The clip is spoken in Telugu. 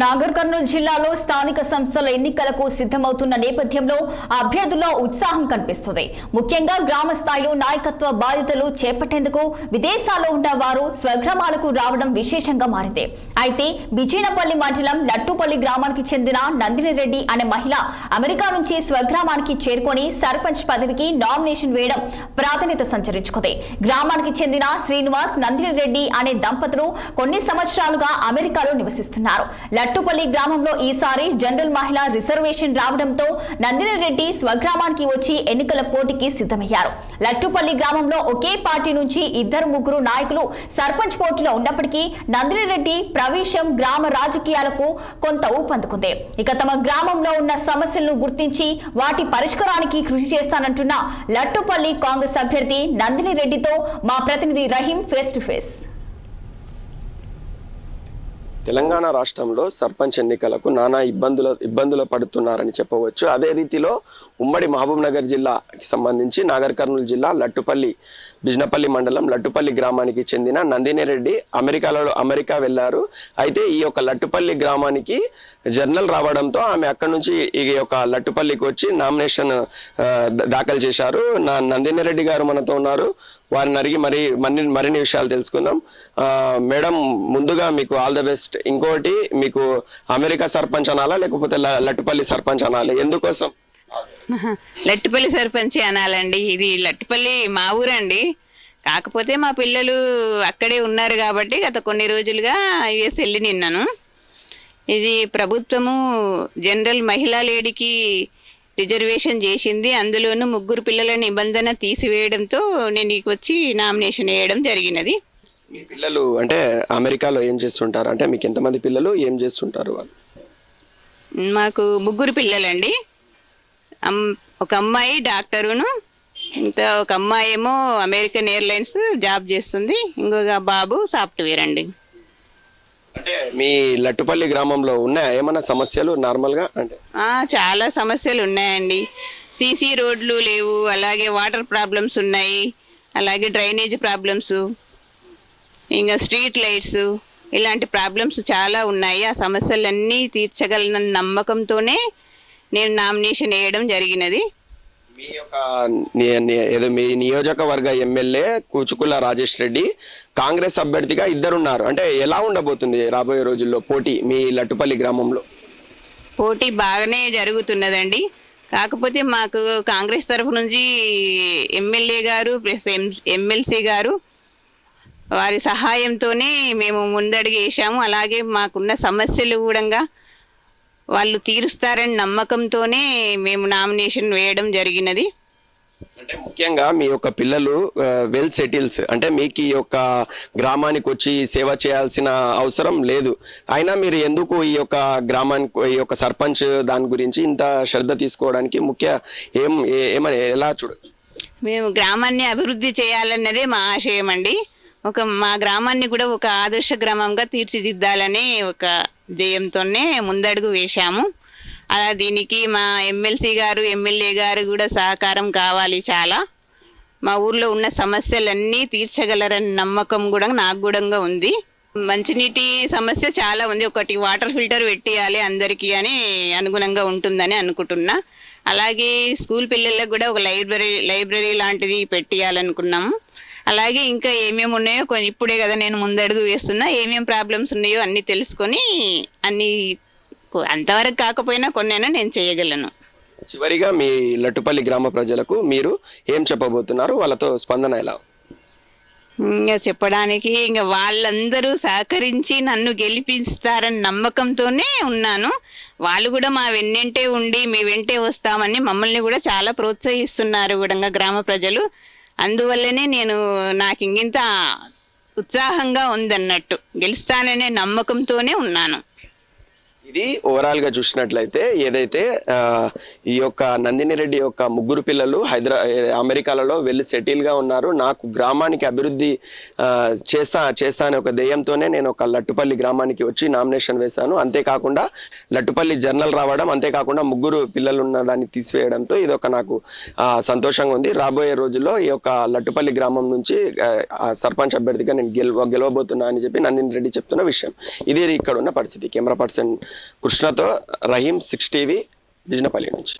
నాగర్ కర్నూలు జిల్లాలో స్థానిక సంస్థల ఎన్నికలకు సిద్ధమవుతున్న నేపథ్యంలో అభ్యర్థుల్లో ఉత్సాహం కనిపిస్తుంది. ముఖ్యంగా గ్రామ స్థాయిలో నాయకత్వ బాధ్యతలు చేపట్టేందుకు విదేశాల్లో ఉన్న వారు స్వగ్రామాలకు రావడం విశేషంగా మారింది. అయితే బిజీనపల్లి మండలం లట్టుపల్లి గ్రామానికి చెందిన నందిని రెడ్డి అనే మహిళ అమెరికా నుంచి స్వగ్రామానికి చేరుకొని సర్పంచ్ పదవికి నామినేషన్ వేయడం ప్రాధాన్యత సంచరించుకుంది. గ్రామానికి చెందిన శ్రీనివాస్, నందిని రెడ్డి అనే దంపతులు కొన్ని సంవత్సరాలుగా అమెరికాలో నివసిస్తున్నారు. లట్టుపల్లి గ్రామంలో ఈసారి జనరల్ మహిళా రిజర్వేషన్ రావడంతో నందిని రెడ్డి స్వగ్రామానికి వచ్చి ఎన్నికల పోటీకి సిద్ధమయ్యారు. లట్టుపల్లి గ్రామంలో ఒకే పార్టీ నుంచి 2-3 నాయకులు సర్పంచ్ పోటీలో ఉన్నప్పటికీ నందిని రెడ్డి ప్రవేశం గ్రామ రాజకీయాలకు కొంత ఊపందుకుంది. ఇక తమ గ్రామంలో ఉన్న సమస్యలను గుర్తించి వాటి పరిష్కారానికి కృషి చేస్తానంటున్న లట్టుపల్లి కాంగ్రెస్ అభ్యర్థి నందిని రెడ్డితో మా ప్రతినిధి Rahim face to face. Telangana రాష్ట్రంలో సర్పంచ్ ఎన్నికలకు నానా ఇబ్బందులు పడుతున్నారని చెప్పవచ్చు. అదే రీతిలో ఉమ్మడి మహబూబ్ నగర్ జిల్లాకి సంబంధించి నాగర్ కర్నూలు జిల్లా బిజినపల్లి మండలం లట్టుపల్లి గ్రామానికి చెందిన నందిని రెడ్డి అమెరికా వెళ్లారు. అయితే ఈ యొక్క లట్టుపల్లి గ్రామానికి జర్నల్ రావడంతో ఆమె అక్కడి నుంచి ఈ యొక్క లట్టుపల్లికి వచ్చి నామినేషన్ దాఖలు చేశారు. నందిని రెడ్డి గారు మనతో ఉన్నారు. వారిని అడిగి మరిన్ని విషయాలు తెలుసుకుందాం. మేడం, ముందుగా మీకు ఆల్ ద బెస్ట్. ఇంకోటి, మీకు అమెరికా సర్పంచ్ అనాలా లేకపోతే లట్టుపల్లి సర్పంచ్ అనాలి? ఎందుకోసం? లట్టుపల్లి సర్పంచ్ అనాలండి. ఇది లట్టుపల్లి మా ఊరండి. కాకపోతే మా పిల్లలు అక్కడే ఉన్నారు కాబట్టి గత కొన్ని రోజులుగా యుఎస్ వెళ్ళి నిన్నాను. ఇది ప్రభుత్వము జనరల్ మహిళా లేడీకి రిజర్వేషన్ చేసింది. అందులోనూ 3 పిల్లల నిబంధన తీసివేయడంతో నేను వచ్చి నామినేషన్ వేయడం జరిగినది. మీ పిల్లలు అంటే అమెరికాలో ఏం చేస్తుంటారు? అంటే మీకు ఎంతమంది పిల్లలు, ఏం చేస్తుంటారు వాళ్ళు? మాకు 3 పిల్లలండి. ఒక అమ్మాయి డాక్టరును, ఇంకా ఒక అమ్మాయి ఏమో అమెరికన్ ఎయిర్లైన్స్ జాబ్ చేస్తుంది. ఇంకొక బాబు సాఫ్ట్వేర్ అండి. అంటే మీ లట్టుపల్లి గ్రామంలో ఉన్నాయా ఏమైనా సమస్యలు? నార్మల్గా అంటే చాలా సమస్యలు ఉన్నాయండి. సీసీ రోడ్లు లేవు, అలాగే వాటర్ ప్రాబ్లమ్స్ ఉన్నాయి, అలాగే డ్రైనేజ్ ప్రాబ్లమ్స్, ఇంకా స్ట్రీట్ లైట్స్, ఇలాంటి ప్రాబ్లమ్స్ చాలా ఉన్నాయి. ఆ సమస్యలన్నీ తీర్చగలన నమ్మకంతోనే నేను నామినేషన్ వేయడం జరిగినది. మీ యొక్క మీ నియోజకవర్గ ఎమ్మెల్యే కూచుకుల రాజేష్ రెడ్డి కాంగ్రెస్ అభ్యర్థిగా 2 ఉన్నారు. అంటే ఎలా ఉండబోతుంది రాబోయే రోజుల్లో పోటీ మీ లట్టుపల్లి గ్రామంలో? పోటీ బాగానే జరుగుతున్నదండి. కాకపోతే మాకు కాంగ్రెస్ తరఫు నుంచి ఎమ్మెల్యే గారు ప్లస్ ఎమ్మెల్సీ గారు వారి సహాయంతోనే మేము ముందడుగు వేసాము. అలాగే మాకున్న సమస్యలు కూడా వాళ్ళు తీరుస్తారని నమ్మకంతోనే మేము నామినేషన్ వేయడం జరిగినది. అంటే ముఖ్యంగా మీ యొక్క పిల్లలు వెల్ సెటిల్స్, అంటే మీకు ఈ యొక్క గ్రామానికి వచ్చి సేవ చేయాల్సిన అవసరం లేదు. అయినా మీరు ఎందుకు ఈ యొక్క గ్రామానికి, ఈ యొక్క సర్పంచ్ దాని గురించి ఇంత శ్రద్ధ తీసుకోవడానికి ఏమని ఎలా చూడొచ్చు? మేము గ్రామాన్ని అభివృద్ధి చేయాలన్నదే మా ఆశయం అండి. మా గ్రామాన్ని కూడా ఒక ఆదర్శ గ్రామంగా తీర్చిదిద్దాలనే ఒక ధ్యేయంతోనే ముందడుగు వేశాము. అలా దీనికి మా ఎమ్మెల్సీ గారు, ఎమ్మెల్యే గారు కూడా సహకారం కావాలి. చాలా మా ఊర్లో ఉన్న సమస్యలన్నీ తీర్చగలరని నమ్మకం కూడా నాకు కూడా ఉంది. మంచినీటి సమస్య చాలా ఉంది. ఒకటి వాటర్ ఫిల్టర్ పెట్టేయాలి అందరికీ అని అనుగుణంగా ఉంటుందని అనుకుంటున్నా. అలాగే స్కూల్ పిల్లలకు కూడా ఒక లైబ్రరీ లాంటిది పెట్టేయాలనుకున్నాము. అలాగే ఇంకా ఏమేమి ఉన్నాయో ఇప్పుడే కదా నేను ముందడుగు వేస్తున్నా. ఏమేమి ప్రాబ్లమ్స్ ఉన్నాయో అన్నీ తెలుసుకొని అంతవరకు కాకపోయినా కొన్నైనా నేను చేయగలను. చివరిగా మీ లట్టుపల్లి గ్రామ ప్రజలకు మీరు ఏం చెప్పబోతున్నారు? వాళ్ళతో స్పందన ఎలా? ఇంకా చెప్పడానికి ఇంకా వాళ్ళందరూ సహకరించి నన్ను గెలిపిస్తారని నమ్మకంతోనే ఉన్నాను. వాళ్ళు కూడా మా వెన్నంటే ఉండి మీ వెంటే వస్తామని మమ్మల్ని కూడా చాలా ప్రోత్సహిస్తున్నారు కూడా గ్రామ ప్రజలు. అందువల్లనే నాకు ఇంత ఉత్సాహంగా ఉందన్నట్టు, గెలుస్తాననే నమ్మకంతోనే ఉన్నాను. ఈ ఇది ఓవరాల్ గా చూసినట్లయితే ఏదైతే ఈ యొక్క నందిని రెడ్డి యొక్క ముగ్గురు పిల్లలు అమెరికాలలో వెళ్ళి సెటిల్ గా ఉన్నారు. నాకు గ్రామానికి అభివృద్ధి చేస్తా అనే ఒక ధ్యేయంతోనే నేను ఒక లట్టుపల్లి గ్రామానికి వచ్చి నామినేషన్ వేశాను. అంతేకాకుండా లట్టుపల్లి జర్నల్ రావడం, అంతేకాకుండా ముగ్గురు పిల్లలు ఉన్న దాన్ని తీసివేయడంతో ఇది ఒక నాకు సంతోషంగా ఉంది. రాబోయే రోజుల్లో ఈ యొక్క లట్టుపల్లి గ్రామం నుంచి సర్పంచ్ అభ్యర్థిగా నేను గెలవబోతున్నా అని చెప్పి నందిని రెడ్డి చెప్తున్న విషయం. ఇదే ఇక్కడ ఉన్న పరిస్థితి. కెమెరా పర్సన్ కృష్ణతో రహీం, 6 టీవీ, బిజినపల్లి నుంచి.